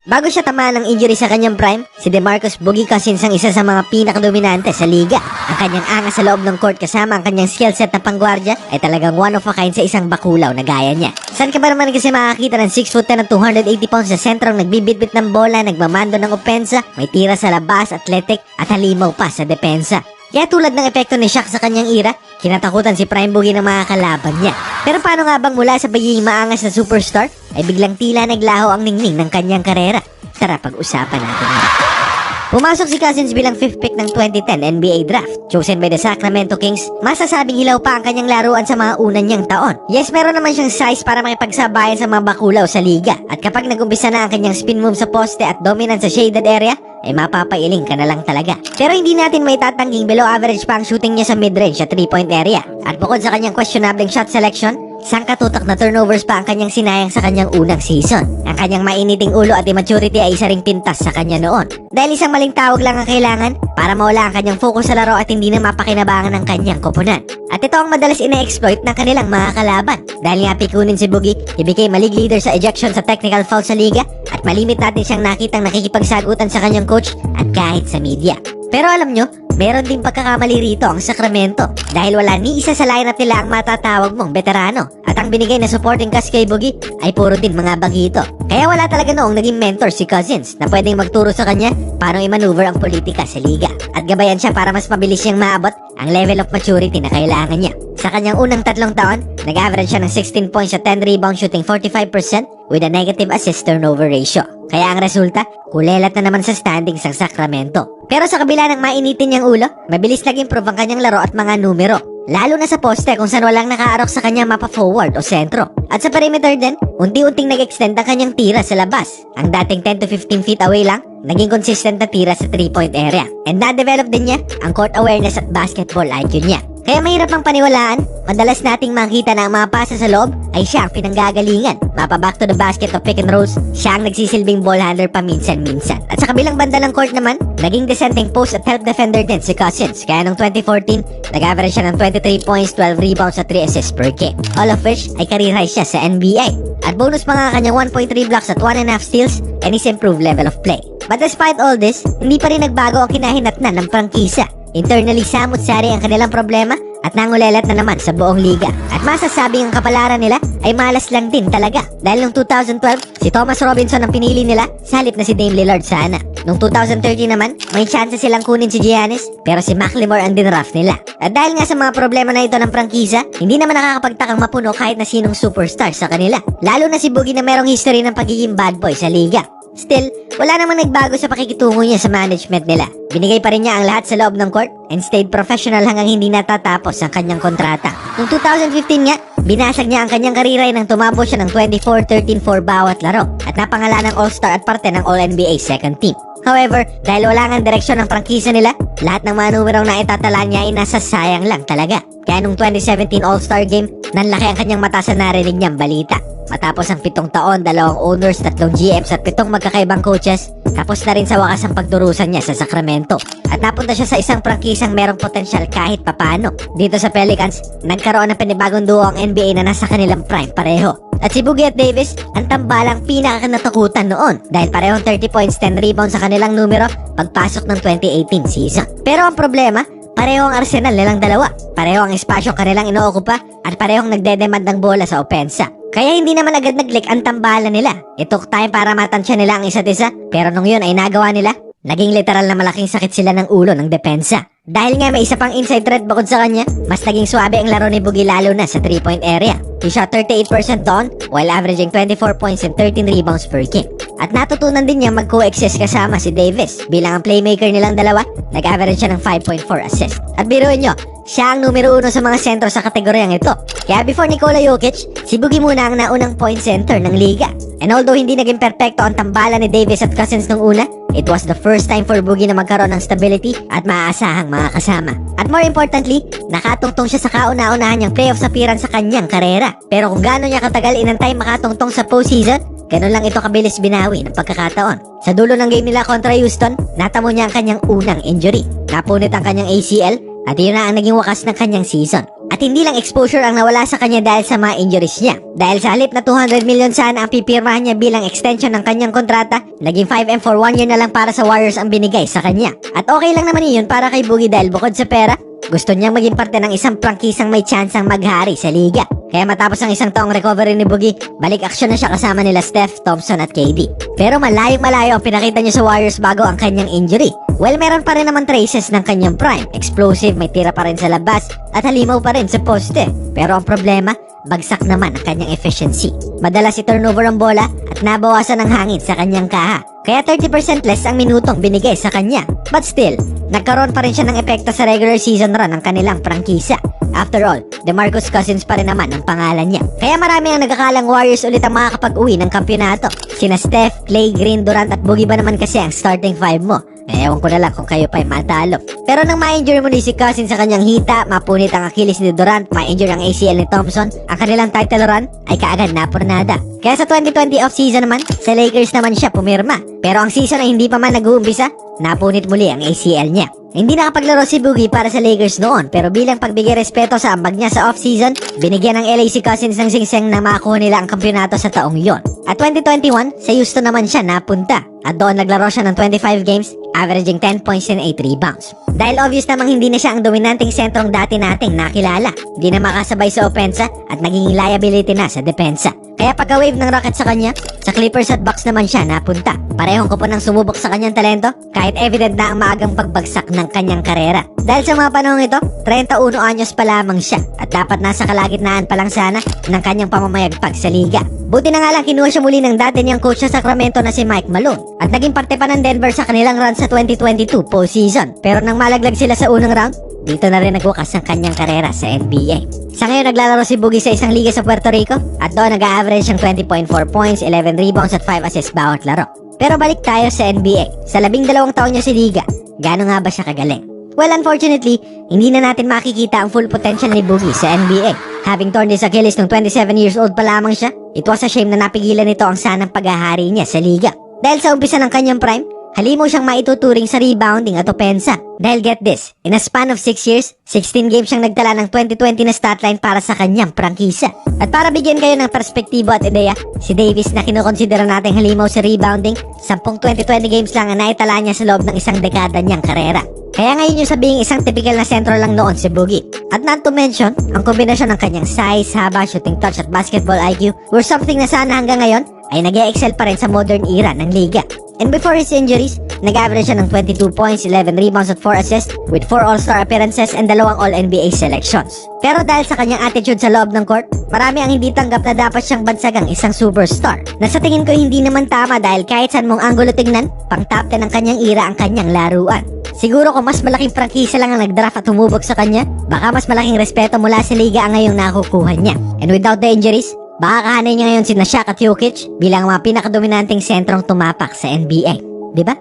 Bago siya tamaan ng injury sa kanyang prime, si DeMarcus Boogie Cousins ang isa sa mga pinakadominante sa liga. Ang kanyang angas sa loob ng court kasama ang kanyang skill set na panggwardya ay talagang one of a kind sa isang bakulaw na gaya niya. Saan ka ba naman kasi makakita ng 6'10" na 280 pounds sa sentrong nagbibitbit ng bola, nagmamando ng opensa, may tira sa labas, athletic at halimaw pa sa depensa. Kaya tulad ng epekto ni Shaq sa kanyang era, kinatakutan si Prime Boogie ng mga kalaban niya. Pero paano nga bang mula sa pagiging maangas na superstar, ay biglang tila naglaho ang ningning ng kanyang karera? Tara, pag-usapan natin. Pumasok si Cousins bilang 5th pick ng 2010 NBA Draft. Chosen by the Sacramento Kings, masasabing hilaw pa ang kanyang laruan sa mga unang niyang taon. Yes, meron naman siyang size para makipagsabayan sa mga bakulaw sa liga. At kapag nag-umpisa na ang kanyang spin move sa poste at dominance sa shaded area, ay mapapailing ka na lang talaga. Pero hindi natin may tatangging below average pa ang shooting niya sa mid-range sa 3-point area. At bukod sa kanyang questionable shot selection, sangkatutak na turnovers pa ang kanyang sinayang sa kanyang unang season. Ang kanyang mainiting ulo at immaturity ay isa ring pintas sa kanya noon. Dahil isang maling tawag lang ang kailangan para mawala ang kanyang focus sa laro at hindi na mapakinabangan ng kanyang koponan. At ito ang madalas ina-exploit ng kanilang mga kalaban. Dahil nga pikunin si Boogie, he became a league leader sa ejection sa technical foul sa liga at malimit natin siyang nakitang nakikipagsagutan sa kanyang coach at kahit sa media. Pero alam nyo, meron din pagkakamali rito ang Sacramento dahil wala ni isa sa lineup nila ang matatawag mong veterano at ang binigay na supporting cast kay Boogie ay puro din mga bagito. Kaya wala talaga noong naging mentor si Cousins na pwedeng magturo sa kanya paano i-maneuver ang politika sa liga at gabayan siya para mas mabilis siyang maabot ang level of maturity na kailangan niya. Sa kanyang unang 3 taon, nag-average siya ng 16 points at 10 rebounds shooting 45% with a negative assist turnover ratio. Kaya ang resulta, kulelat na naman sa standings ng Sacramento. Pero sa kabila ng mainitin niyang ulo, mabilis nag-improve ang kanyang laro at mga numero. Lalo na sa poste kung saan walang nakaarok sa kanyang mapa forward o sentro. At sa perimeter din, unti-unting nag-extend ang kanyang tira sa labas. Ang dating 10 to 15 feet away lang, naging consistent na tira sa 3-point area. And na-develop din niya ang court awareness at basketball IQ niya. Kaya mahirap ang paniwalaan, madalas nating makita na ang mga pasa sa loob ay siya ang pinanggagalingan. Mapa back to the basket o pick and rolls, siya ang nagsisilbing ball handler paminsan-minsan. At sa kabilang banda ng court naman, naging dissenting post at help defender din si Cousins. Kaya noong 2014, nag-average siya ng 23 points, 12 rebounds at 3 assists per game. All of which ay career high siya sa NBA. At bonus pa nga kanyang 1.3 blocks at 1.5 steals and his improved level of play. But despite all this, hindi pa rin nagbago ang kinahinatnan ng prangkisa. Internally samut-sari ang kanilang problema at nangulelat na naman sa buong liga. At masasabing ang kapalaran nila ay malas lang din talaga. Dahil noong 2012, si Thomas Robinson ang pinili nila sa halip na si Dame Lillard sana. Noong 2013 naman, may chance silang kunin si Giannis pero si McLemore ang dinraft nila. At dahil nga sa mga problema na ito ng prangkisa, hindi naman nakakapagtakang mapuno kahit na sinong superstar sa kanila. Lalo na si Boogie na merong history ng pagiging bad boy sa liga. Still, wala namang nagbago sa pakikitungo niya sa management nila. Binigay pa rin niya ang lahat sa loob ng court and stayed professional hanggang hindi natatapos ang kanyang kontrata. Noong 2015 nga, binasag niya ang kanyang kariray nang tumabo siya ng 24-13-4 bawat laro at napangalan ng All-Star at parte ng All-NBA second team. However, dahil wala ngang direksyon ng prangkisa nila, lahat ng mga numerong na itatala niya ay nasa sayang lang talaga. Kaya nung 2017 All-Star Game, nanlaki ang kanyang mata sa narinig niyang balita. Matapos ang 7 taon, 2 owners, 3 GMs at 7 magkakaibang coaches, tapos na rin sa wakas ang pagdurusan niya sa Sacramento. At napunta siya sa isang prangkisang merong potensyal kahit papano. Dito sa Pelicans, nagkaroon ng panibagong duo ang NBA na nasa kanilang prime pareho. At si Boogie at Davis, ang tambalang pinakakinatakutan noon dahil parehong 30 points, 10 rebounds sa kanilang numero pagpasok ng 2018 season. Pero ang problema, pareho ang arsenal nilang dalawa. Pareho ang espasyo kanilang inookupa at parehong nagdedemand ng bola sa opensa. Kaya hindi naman agad nag-click ang tambalan nila. It took time para matansya nila ang isa't isa, pero nung yun ay nagawa nila, naging literal na malaking sakit sila ng ulo ng depensa. Dahil nga may isa pang inside threat bukod sa kanya, mas naging suabe ang laro ni Boogie lalo na sa 3-point area. He shot 38% doon while averaging 24 points and 13 rebounds per game. At natutunan din niya mag-coexist kasama si Davis. Bilang ang playmaker nilang dalawa, nag-average siya ng 5.4 assists. At biruin nyo, siya ang numero 1 sa mga sentro sa kategoryang ito. Kaya before Nikola Jokic, si Boogie muna ang naunang point center ng liga. And although hindi naging perpekto ang tambalan ni Davis at Cousins nung una, it was the first time for Boogie na magkaroon ng stability at maaasahang mga kasama. At more importantly, nakatungtong siya sa kauna-unahan niyang playoffs appearance sa kanyang karera. Pero kung gaano niya katagal inantay makatungtong sa postseason, ganun lang ito kabilis binawi ng pagkakataon. Sa dulo ng game nila kontra Houston, natamo niya ang kanyang unang injury. Napunit ang kanyang ACL at yun na ang naging wakas ng kanyang season. At hindi lang exposure ang nawala sa kanya dahil sa mga injuries niya. Dahil sa halip na 200 million sana ang pipirmahan niya bilang extension ng kanyang kontrata, naging 5M for 1 year na lang para sa Warriors ang binigay sa kanya. At okay lang naman yun para kay Boogie dahil bukod sa pera, gusto niyang maging parte ng isang prangkisang may tsansang maghari sa liga. Kaya matapos ang isang taong recovery ni Boogie, balik aksyon na siya kasama nila Steph, Thompson at KD. Pero malayo ang pinakita niya sa Warriors bago ang kanyang injury. Well, meron pa rin naman traces ng kanyang prime. Explosive, may tira pa rin sa labas, at halimaw pa rin sa poste. Pero ang problema, bagsak naman ang kanyang efficiency. Madalas i-turnover ang bola at nabawasan ang hangin sa kanyang kaha. Kaya 30% less ang minutong binigay sa kanya. But still, nagkaroon pa rin siya ng epekto sa regular season run ng kanilang prangkisa. After all, DeMarcus Cousins pa rin naman ang pangalan niya. Kaya marami ang nagkakalang Warriors ulit ang makakapag-uwi ng kampyonato. Sina Steph, Clay, Green, Durant at Boogie ba naman kasi ang starting 5 mo? Ewan ko na lang kung kayo pa'y matalo. Pero nang ma-injure mo ni si Cousins sa kanyang hita, mapunit ang Achilles ni Durant, ma-injure ang ACL ni Thompson, ang kanilang title run ay kaagad napurnada. Kaya sa 2020 off-season naman, sa Lakers naman siya pumirma. Pero ang season ay hindi pa man nag-uumpisa, napunit muli ang ACL niya. Hindi nakapaglaro si Boogie para sa Lakers noon, pero bilang pagbigay respeto sa ambag niya sa off-season, binigyan ng LA si Cousins ng singseng nang makakuha nila ang kampyonato sa taong yon. At 2021, sa Houston naman siya napunta. At doon naglaro siya ng 25 games, averaging 10 points and 8 rebounds. Dahil obvious namang hindi na siya ang dominanting sentrong dati nating nakilala. Hindi na makasabay sa opensa at naging liability na sa depensa. Kaya pagka-wave ng Rockets sa kanya, sa Clippers at Bucks naman siya napunta. Parehong ko po nang sumubok sa kanyang talento, kahit evident na ang maagang pagbagsak ng kanyang karera. Dahil sa mga panahon ito, 31 anyos pa lamang siya at dapat nasa kalagitnaan pa lang sana ng kanyang pamamayagpag sa liga. Buti na nga lang kinuha siya muli ng dati niyang coach sa Sacramento na si Mike Malone at naging parte pa ng Denver sa kanilang run sa 2022 postseason. Pero nang malaglag sila sa unang round, dito na rin nagwakas ang kanyang karera sa NBA. Sa ngayon naglalaro si Boogie sa isang liga sa Puerto Rico at doon nag-a-average siyang 20.4 points, 11 rebounds at 5 assists bawat laro. Pero balik tayo sa NBA. Sa 12 taon niya sa liga, gaano nga ba siya kagaling? Well, unfortunately, hindi na natin makikita ang full potential ni Boogie sa NBA. Having torn his Achilles nung 27 years old pa lamang siya, it was a shame na napigilan nito ang sanang paghahari niya sa liga. Dahil sa umpisa ng kanyang prime, halimaw siyang maituturing sa rebounding at opensa. Dahil get this, in a span of 6 years, 16 games siyang nagtala ng 2020 na statline para sa kanyang prangkisa. At para bigyan kayo ng perspektibo at ideya, si Davis na kinukonsidera nating halimaw sa rebounding, 10 2020 games lang ang naitala niya sa loob ng isang dekada niyang karera. Kaya ngayon yung sabihing isang typical na sentro lang noon si Boogie. At not to mention, ang kombinasyon ng kanyang size, haba, shooting touch at basketball IQ were something na sana hanggang ngayon ay nag-e-excel pa rin sa modern era ng liga. And before his injuries, nag-average siya ng 22 points, 11 rebounds at 4 assists with 4 All-Star appearances and 2 All-NBA selections. Pero dahil sa kanyang attitude sa loob ng court, marami ang hindi tanggap na dapat siyang bansagang isang superstar. Na sa tingin ko hindi naman tama dahil kahit saan mong anggulo tignan, pang top 10 ng kanyang era ang kanyang laruan. Siguro kung mas malaking prangkisa lang ang nag-draft at humubog sa kanya, baka mas malaking respeto mula sa liga ang ngayong nakukuha niya. And without the injuries, baka kahanay niya ngayon sina Shaq at Jokic bilang mga pinakadominanting sentrong tumapak sa NBA. Diba?